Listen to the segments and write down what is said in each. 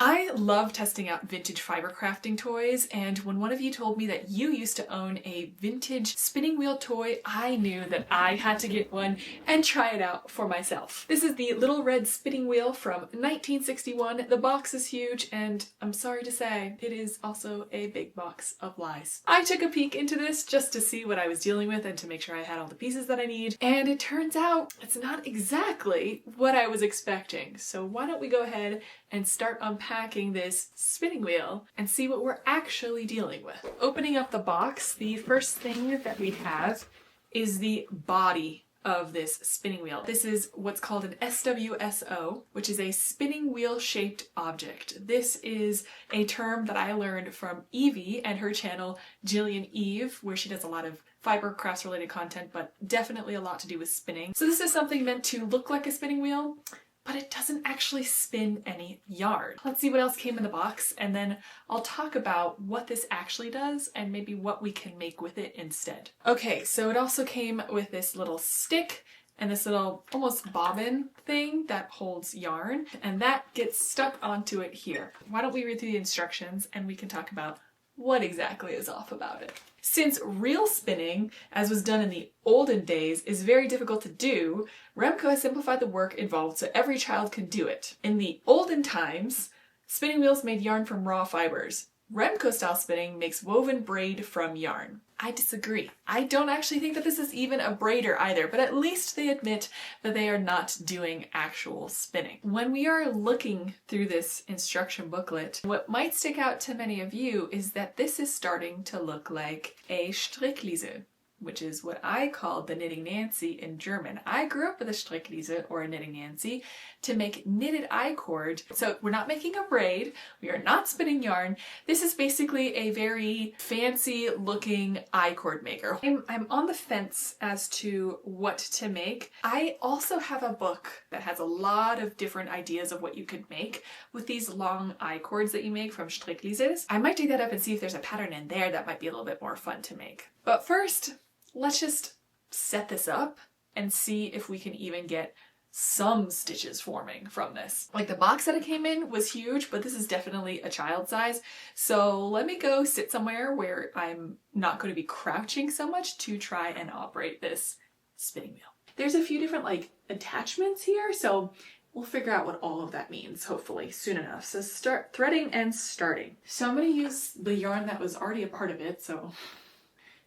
I love testing out vintage fiber crafting toys, and when one of you told me that you used to own a vintage spinning wheel toy, I knew that I had to get one and try it out for myself. This is the little red spinning wheel from 1961. The box is huge, and I'm sorry to say, it is also a big box of lies. I took a peek into this just to see what I was dealing with and to make sure I had all the pieces that I need, and it turns out it's not exactly what I was expecting. So why don't we go ahead and start unpacking this spinning wheel and see what we're actually dealing with. Opening up the box, the first thing that we have is the body of this spinning wheel. This is what's called an SWSO, which is a spinning wheel shaped object. This is a term that I learned from Evie and her channel Jillian Eve, where she does a lot of fiber crafts related content, but definitely a lot to do with spinning. So this is something meant to look like a spinning wheel, but it doesn't actually spin any yarn. Let's see what else came in the box, and then I'll talk about what this actually does and maybe what we can make with it instead. Okay, so it also came with this little stick and this little almost bobbin thing that holds yarn, and that gets stuck onto it here. Why don't we read through the instructions and we can talk about what exactly is off about it. Since real spinning, as was done in the olden days, is very difficult to do, Remco has simplified the work involved so every child can do it. In the olden times, spinning wheels made yarn from raw fibers. Remco style spinning makes woven braid from yarn. I disagree. I don't actually think that this is even a braider either, but at least they admit that they are not doing actual spinning. When we are looking through this instruction booklet, what might stick out to many of you is that this is starting to look like a Strickliese, which is what I call the knitting Nancy in German. I grew up with a Strickliese, or a knitting Nancy, to make knitted I-cord. So we're not making a braid, we are not spinning yarn. This is basically a very fancy looking I-cord maker. I'm on the fence as to what to make. I also have a book that has a lot of different ideas of what you could make with these long I-cords that you make from Stricklieses. I might dig that up and see if there's a pattern in there that might be a little bit more fun to make. But first, let's just set this up and see if we can even get some stitches forming from this. Like, the box that it came in was huge, but this is definitely a child size. So let me go sit somewhere where I'm not going to be crouching so much to try and operate this spinning wheel. There's a few different attachments here, so we'll figure out what all of that means, hopefully, soon enough. So start threading and starting. So I'm going to use the yarn that was already a part of it, so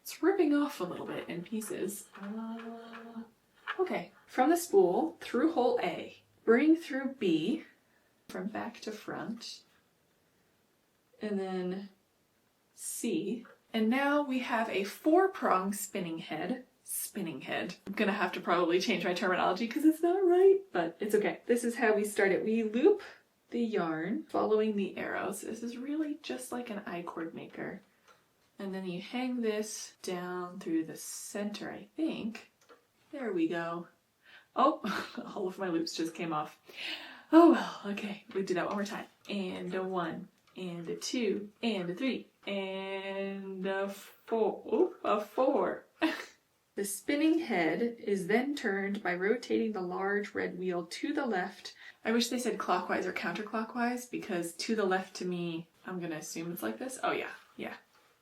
it's ripping off a little bit in pieces. Okay, from the spool, through hole A, bring through B, from back to front, and then C. And now we have a 4-prong spinning head. I'm gonna have to probably change my terminology because it's not right, but it's okay. This is how we start it. We loop the yarn following the arrows. This is really just like an I-cord maker. And then you hang this down through the center, I think. There we go. Oh, all of my loops just came off. Oh well, okay. We do that one more time. And a 1, and a 2, and a 3, and a 4. Oh, a 4. The spinning head is then turned by rotating the large red wheel to the left. I wish they said clockwise or counterclockwise, because to the left to me, I'm gonna assume it's like this. Oh yeah.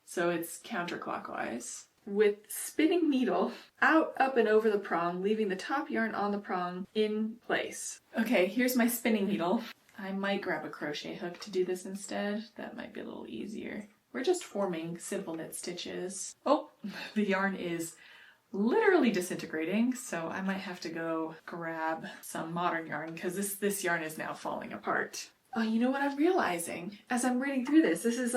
So it's counterclockwise. With spinning needle out, up, and over the prong, leaving the top yarn on the prong in place. Okay, here's my spinning needle. I might grab a crochet hook to do this instead. That might be a little easier. We're just forming simple knit stitches. Oh, the yarn is literally disintegrating, so I might have to go grab some modern yarn because this yarn is now falling apart. Oh, you know what I'm realizing as I'm reading through this? This is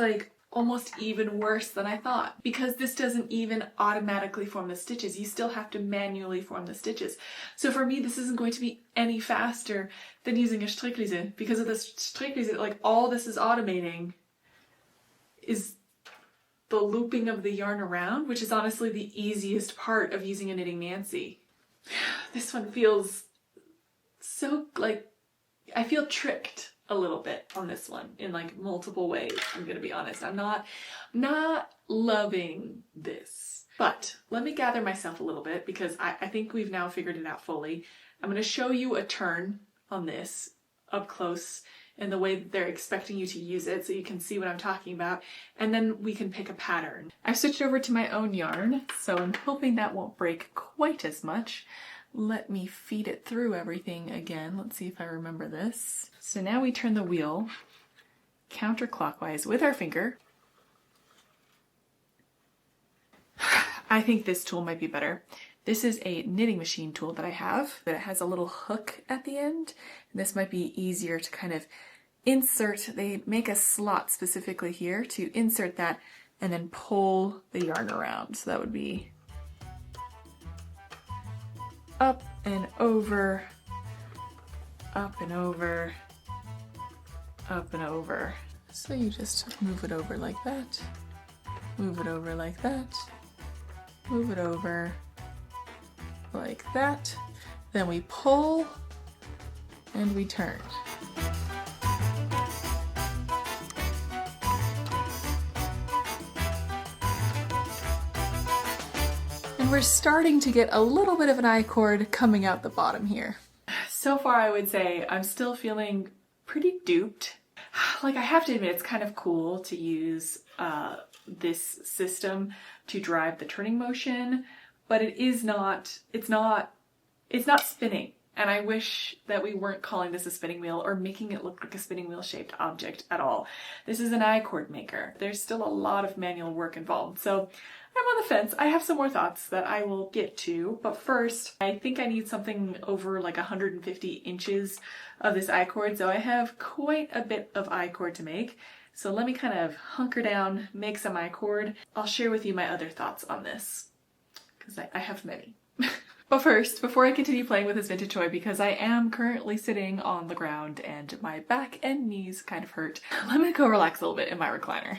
almost even worse than I thought, because this doesn't even automatically form the stitches. You still have to manually form the stitches. So for me, this isn't going to be any faster than using a Strickliese, because of the Strickliese, all this is automating is the looping of the yarn around, which is honestly the easiest part of using a knitting Nancy. This one feels so I feel tricked a little bit on this one in multiple ways. I'm gonna be honest. I'm not loving this. But let me gather myself a little bit, because I think we've now figured it out fully. I'm gonna show you a turn on this up close in the way that they're expecting you to use it so you can see what I'm talking about, and then we can pick a pattern. I've switched over to my own yarn, so I'm hoping that won't break quite as much. Let me feed it through everything again. Let's see if I remember this. So now we turn the wheel counterclockwise with our finger. I think this tool might be better. This is a knitting machine tool that I have, but it has a little hook at the end. And this might be easier to kind of insert. They make a slot specifically here to insert that and then pull the yarn around. So that would be up and over, up and over, up and over. So you just move it over like that, move it over like that, move it over like that. Then we pull and we turn. And we're starting to get a little bit of an I-cord coming out the bottom here. So far I would say I'm still feeling pretty duped. Like, I have to admit, it's kind of cool to use this system to drive the turning motion, but it's not spinning. And I wish that we weren't calling this a spinning wheel or making it look like a spinning wheel shaped object at all. This is an I-cord maker. There's still a lot of manual work involved. So I'm on the fence. I have some more thoughts that I will get to, but first I think I need something over like 150 inches of this I-cord. So I have quite a bit of I-cord to make. So let me kind of hunker down, make some I-cord. I'll share with you my other thoughts on this, because I have many. But first, before I continue playing with this vintage toy, because I am currently sitting on the ground and my back and knees kind of hurt, let me go relax a little bit in my recliner.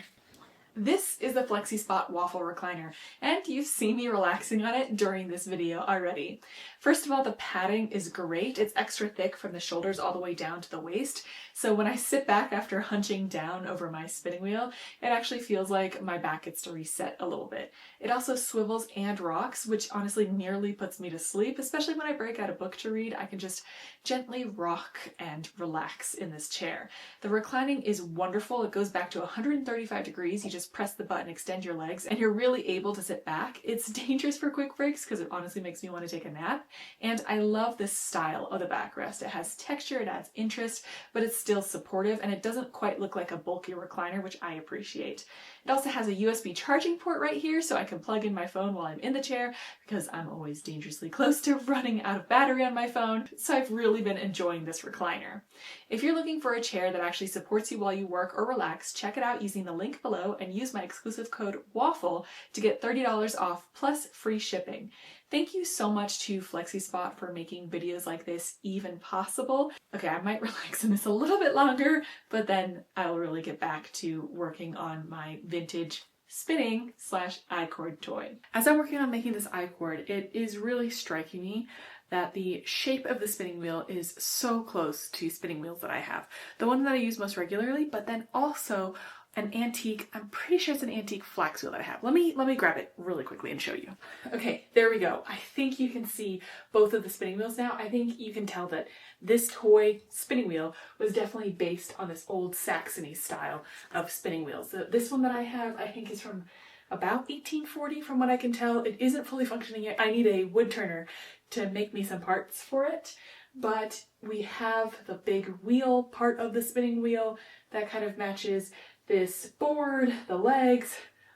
This is the FlexiSpot waffle recliner, and you've seen me relaxing on it during this video already. First of all, the padding is great. It's extra thick from the shoulders all the way down to the waist, so when I sit back after hunching down over my spinning wheel, it actually feels like my back gets to reset a little bit. It also swivels and rocks, which honestly nearly puts me to sleep, especially when I break out a book to read. I can just gently rock and relax in this chair. The reclining is wonderful. It goes back to 135 degrees. You just press the button, extend your legs, and you're really able to sit back. It's dangerous for quick breaks because it honestly makes me want to take a nap. And I love this style of the backrest. It has texture, it adds interest, but it's still supportive, and it doesn't quite look like a bulky recliner, which I appreciate. It also has a USB charging port right here, so I can plug in my phone while I'm in the chair, because I'm always dangerously close to running out of battery on my phone. So I've really been enjoying this recliner. If you're looking for a chair that actually supports you while you work or relax, check it out using the link below and use my exclusive code WAFFLE to get $30 off plus free shipping. Thank you so much to FlexiSpot for making videos like this even possible. Okay, I might relax in this a little bit longer, but then I'll really get back to working on my vintage spinning / I-cord toy. As I'm working on making this I-cord, it is really striking me that the shape of the spinning wheel is so close to spinning wheels that I have. The one that I use most regularly, but then also an antique, I'm pretty sure it's an antique flax wheel that I have. Let me grab it really quickly and show you. Okay, there we go. I think you can see both of the spinning wheels now. I think you can tell that this toy spinning wheel was definitely based on this old Saxony style of spinning wheels. So this one that I have, I think, is from about 1840 from what I can tell. It isn't fully functioning yet. I need a wood turner to make me some parts for it. But we have the big wheel part of the spinning wheel that kind of matches this board, the legs.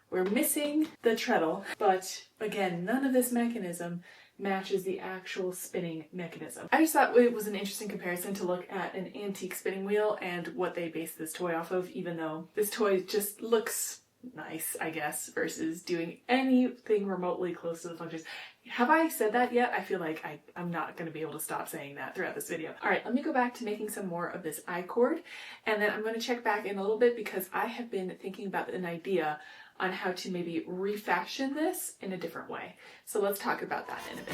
We're missing the treadle, but again, none of this mechanism matches the actual spinning mechanism. I just thought it was an interesting comparison to look at an antique spinning wheel and what they base this toy off of, even though this toy just looks nice, I guess, versus doing anything remotely close to the functions. Have I said that yet? I feel like I'm not going to be able to stop saying that throughout this video. All right, let me go back to making some more of this I-cord, and then I'm going to check back in a little bit because I have been thinking about an idea on how to maybe refashion this in a different way. So let's talk about that in a bit.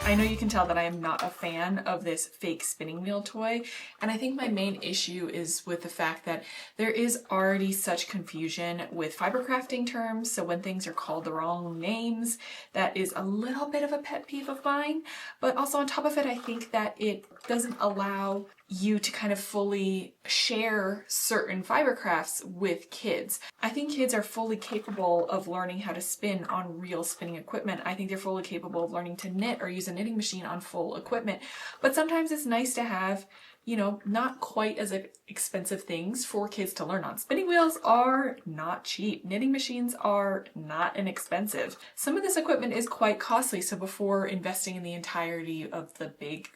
I know you can tell that I am not a fan of this fake spinning wheel toy, and I think my main issue is with the fact that there is already such confusion with fiber crafting terms, so when things are called the wrong names, that is a little bit of a pet peeve of mine. But also on top of it, I think that it doesn't allow you to kind of fully share certain fiber crafts with kids. I think kids are fully capable of learning how to spin on real spinning equipment. I think they're fully capable of learning to knit or use a knitting machine on full equipment. But sometimes it's nice to have, you know, not quite as expensive things for kids to learn on. Spinning wheels are not cheap. Knitting machines are not inexpensive. Some of this equipment is quite costly, so before investing in the entirety of the big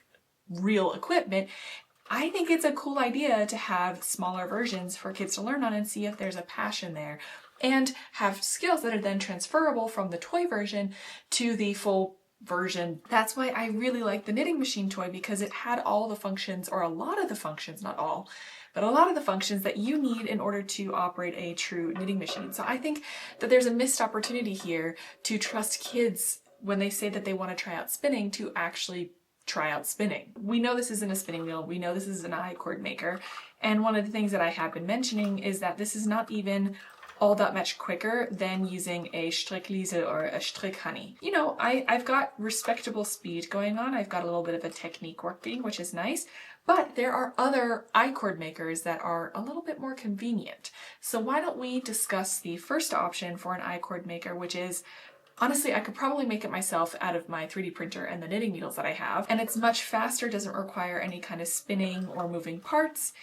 real equipment, I think it's a cool idea to have smaller versions for kids to learn on and see if there's a passion there, and have skills that are then transferable from the toy version to the full version. That's why I really like the knitting machine toy, because it had all the functions, or a lot of the functions, not all, but a lot of the functions that you need in order to operate a true knitting machine. So I think that there's a missed opportunity here to trust kids when they say that they want to try out spinning to actually try out spinning. We know this isn't a spinning wheel, we know this is an I-cord maker, and one of the things that I have been mentioning is that this is not even all that much quicker than using a Strickliese or a Strickhoney. You know, I've got respectable speed going on, I've got a little bit of a technique working, which is nice, but there are other I-cord makers that are a little bit more convenient. So why don't we discuss the first option for an I-cord maker, which is, honestly, I could probably make it myself out of my 3D printer and the knitting needles that I have, and it's much faster, doesn't require any kind of spinning or moving parts,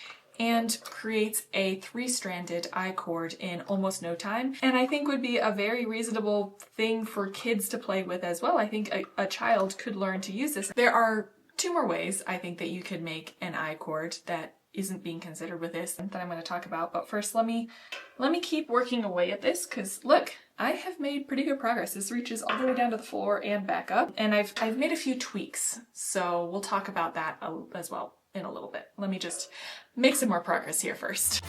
and creates a 3-stranded I-cord in almost no time, and I think would be a very reasonable thing for kids to play with as well. I think a child could learn to use this. There are 2 more ways I think that you could make an I-cord that isn't being considered with this that I'm going to talk about, but first let me keep working away at this, because look, I have made pretty good progress. This reaches all the way down to the floor and back up, and I've made a few tweaks, so we'll talk about that as well in a little bit. Let me just make some more progress here first.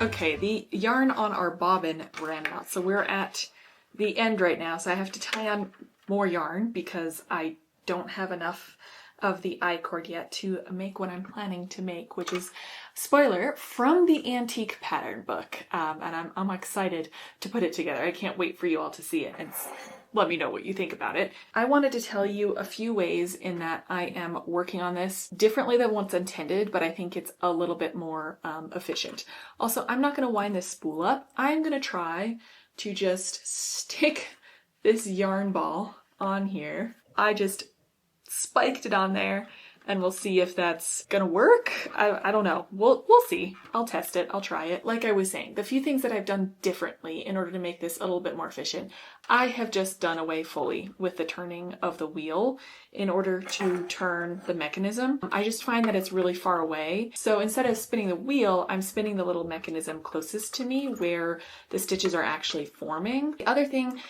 Okay, the yarn on our bobbin ran out, so we're at the end right now, so I have to tie on more yarn because I don't have enough of the I-cord yet to make what I'm planning to make, which is, spoiler, from the antique pattern book, and I'm excited to put it together. I can't wait for you all to see it and let me know what you think about it. I wanted to tell you a few ways in that I am working on this differently than what's intended, but I think it's a little bit more efficient. Also, I'm not going to wind this spool up. I'm going to try to just stick this yarn ball on here. I just spiked it on there, and we'll see if that's gonna work. I don't know. We'll see. I'll test it. I'll try it. Like I was saying, the few things that I've done differently in order to make this a little bit more efficient, I have just done away fully with the turning of the wheel in order to turn the mechanism. I just find that it's really far away. So instead of spinning the wheel, I'm spinning the little mechanism closest to me where the stitches are actually forming. The other thing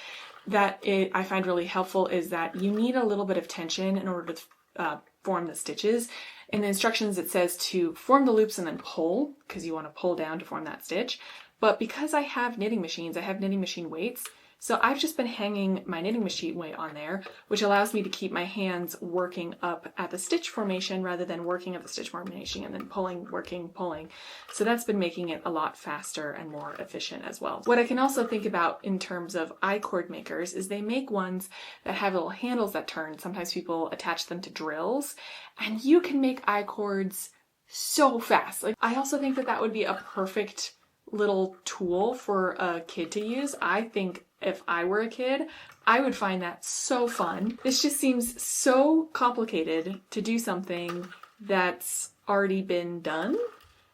that I find really helpful is that you need a little bit of tension in order to form the stitches. In the instructions it says to form the loops and then pull, because you want to pull down to form that stitch. But because I have knitting machines, I have knitting machine weights, so I've just been hanging my knitting machine weight on there, which allows me to keep my hands working up at the stitch formation rather than working at the stitch formation and then pulling, working, pulling. So that's been making it a lot faster and more efficient as well. What I can also think about in terms of I-cord makers is they make ones that have little handles that turn. Sometimes people attach them to drills, and you can make I-cords so fast. Like, I also think that that would be a perfect little tool for a kid to use. I think if I were a kid, I would find that so fun. This just seems so complicated to do something that's already been done,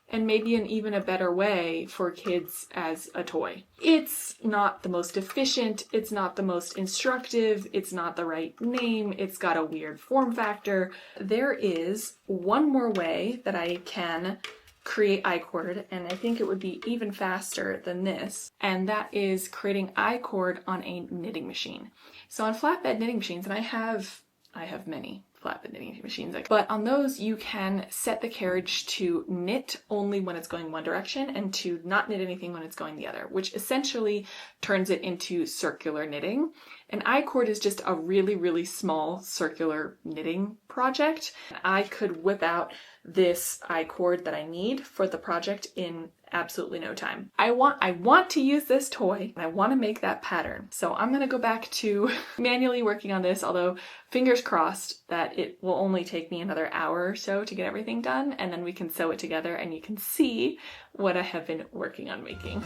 and maybe in even a better way for kids as a toy. It's not the most efficient, it's not the most instructive, it's not the right name, it's got a weird form factor. There is one more way that I can create I-cord, and I think it would be even faster than this, and that is creating I-cord on a knitting machine. So on flatbed knitting machines, and I have many flatbed knitting machines. But on those, you can set the carriage to knit only when it's going one direction and to not knit anything when it's going the other, which essentially turns it into circular knitting. An I-cord is just a really, really small circular knitting project. I could whip out this I-cord that I need for the project in absolutely no time. I want to use this toy and I want to make that pattern. So I'm going to go back to manually working on this, although fingers crossed that it will only take me another hour or so to get everything done, and then we can sew it together and you can see what I have been working on making.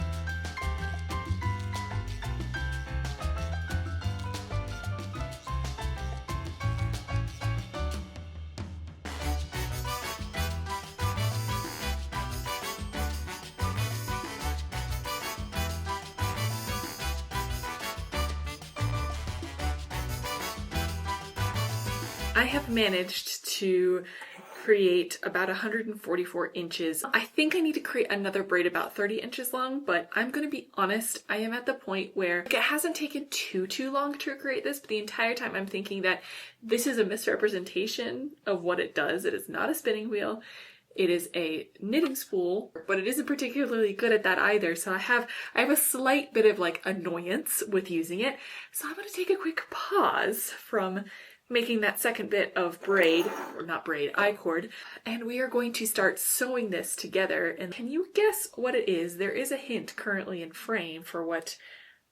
I have managed to create about 144 inches. I think I need to create another braid about 30 inches long, but I'm gonna be honest, I am at the point where it hasn't taken too long to create this, but the entire time I'm thinking that this is a misrepresentation of what it does. It is not a spinning wheel. It is a knitting spool, but it isn't particularly good at that either. So I have a slight bit of like annoyance with using it. So I'm gonna take a quick pause from making that second bit of braid, or not braid, I-cord, and we are going to start sewing this together. And can you guess what it is? There is a hint currently in frame for what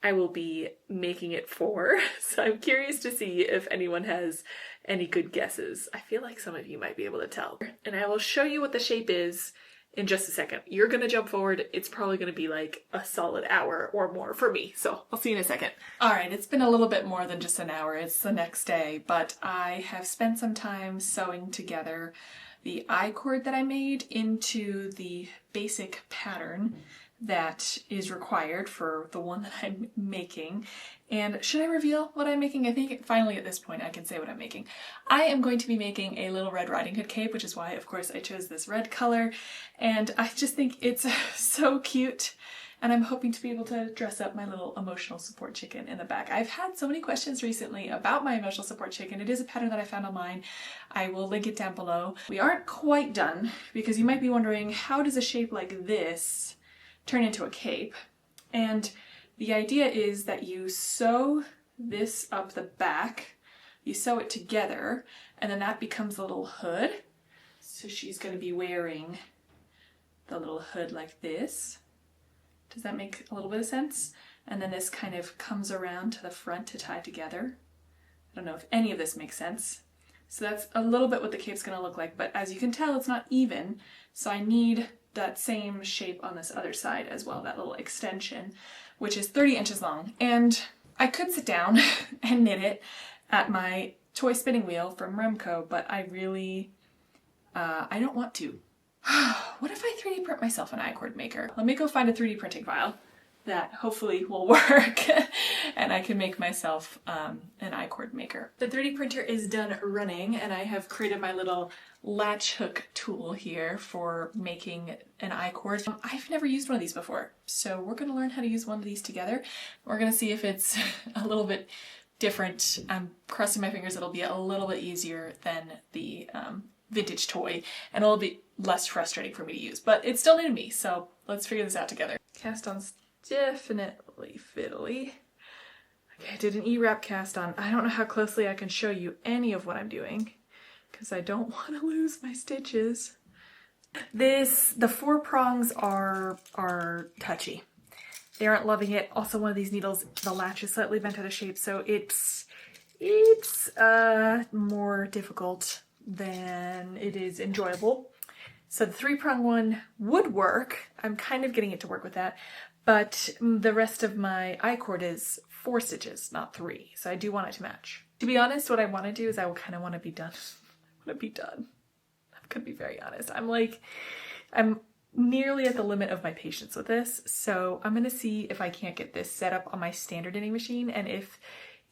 I will be making it for, so I'm curious to see if anyone has any good guesses. I feel like some of you might be able to tell. And I will show you what the shape is in just a second. You're gonna jump forward. It's probably gonna be like a solid hour or more for me, so I'll see you in a second. All right, it's been a little bit more than just an hour. It's the next day, but I have spent some time sewing together the I-cord that I made into the basic pattern that is required for the one that I'm making. And should I reveal what I'm making? I think finally at this point I can say what I'm making. I am going to be making a Little Red Riding Hood cape, which is why of course I chose this red color, and I just think it's so cute, and I'm hoping to be able to dress up my little emotional support chicken in the back. I've had so many questions recently about my emotional support chicken. It is a pattern that I found online. I will link it down below. We aren't quite done, because you might be wondering, how does a shape like this turn into a cape? And the idea is that you sew this up the back, you sew it together, and then that becomes a little hood. So she's going to be wearing the little hood like this. Does that make a little bit of sense? And then this kind of comes around to the front to tie together. I don't know if any of this makes sense. So that's a little bit what the cape's going to look like, but as you can tell, it's not even, so I need that same shape on this other side as well, that little extension, which is 30 inches long. And I could sit down and knit it at my toy spinning wheel from Remco, but I really, I don't want to. What if I 3D print myself an I-cord maker? Let me go find a 3D printing file that hopefully will work and I can make myself an I-cord maker. The 3D printer is done running and I have created my little latch hook tool here for making an I-cord. I've never used one of these before, so we're going to learn how to use one of these together. We're going to see if it's a little bit different. I'm crossing my fingers it'll be a little bit easier than the vintage toy and a little bit less frustrating for me to use, but it's still new to me, so let's figure this out together. Cast on's definitely fiddly. Okay, I did an E-wrap cast on. I don't know how closely I can show you any of what I'm doing because I don't want to lose my stitches. The 4 prongs are touchy. They aren't loving it. Also, one of these needles, the latch is slightly bent out of shape, so it's more difficult than it is enjoyable. So the 3-prong one would work. I'm kind of getting it to work with that, but the rest of my I-cord is 4 stitches, not 3. So I do want it to match. To be honest, what I want to do is I kind of want to be done. I want to be done. I'm going to be very honest. I'm nearly at the limit of my patience with this. So I'm going to see if I can't get this set up on my standard knitting machine. And if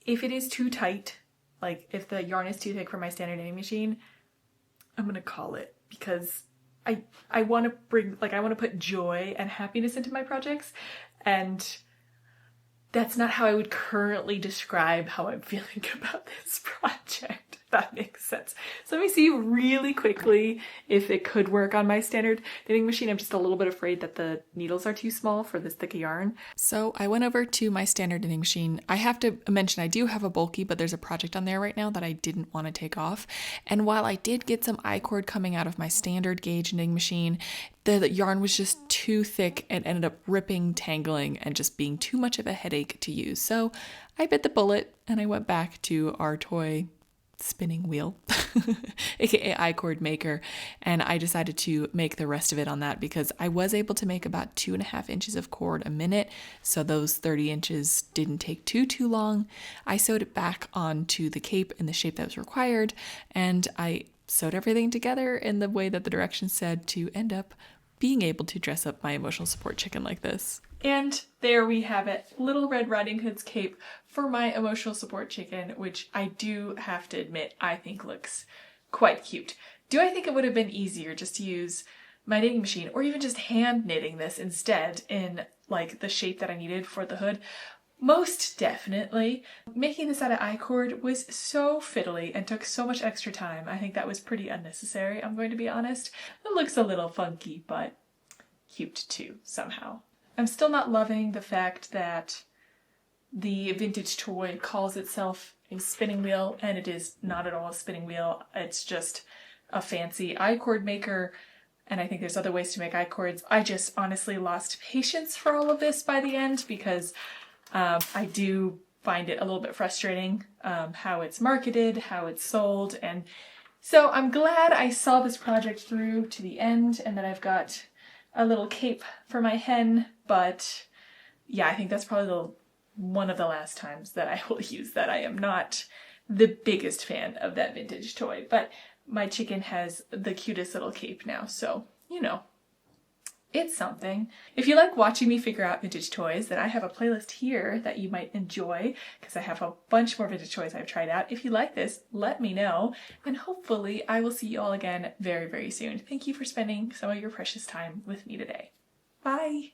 it is too tight, like if the yarn is too thick for my standard knitting machine, I'm going to call it, because I want to bring, I want to put joy and happiness into my projects, and that's not how I would currently describe how I'm feeling about this project. that makes sense. So let me see really quickly if it could work on my standard knitting machine. I'm just a little bit afraid that the needles are too small for this thick yarn. So I went over to my standard knitting machine. I have to mention I do have a bulky, but there's a project on there right now that I didn't want to take off. And while I did get some I-cord coming out of my standard gauge knitting machine, the yarn was just too thick and ended up ripping, tangling, and just being too much of a headache to use. So I bit the bullet and I went back to our toy spinning wheel, aka I-cord maker, and I decided to make the rest of it on that because I was able to make about 2.5 inches of cord a minute, so those 30 inches didn't take too long. I sewed it back onto the cape in the shape that was required, and I sewed everything together in the way that the directions said to end up being able to dress up my emotional support chicken like this. And there we have it, Little Red Riding Hood's cape for my emotional support chicken, which I do have to admit I think looks quite cute. Do I think it would have been easier just to use my knitting machine or even just hand knitting this instead in like the shape that I needed for the hood? Most definitely. Making this out of I-cord was so fiddly and took so much extra time. I think that was pretty unnecessary, I'm going to be honest. It looks a little funky, but cute too, somehow. I'm still not loving the fact that the vintage toy calls itself a spinning wheel, and it is not at all a spinning wheel. It's just a fancy I-cord maker, and I think there's other ways to make I-cords. I just honestly lost patience for all of this by the end because I do find it a little bit frustrating how it's marketed, how it's sold, and so I'm glad I saw this project through to the end and that I've got a little cape for my hen, but yeah, I think that's probably one of the last times that I will use that. I am not the biggest fan of that vintage toy, but my chicken has the cutest little cape now, so, you know, it's something. If you like watching me figure out vintage toys, then I have a playlist here that you might enjoy because I have a bunch more vintage toys I've tried out. If you like this, let me know, and hopefully I will see you all again very, very soon. Thank you for spending some of your precious time with me today. Bye!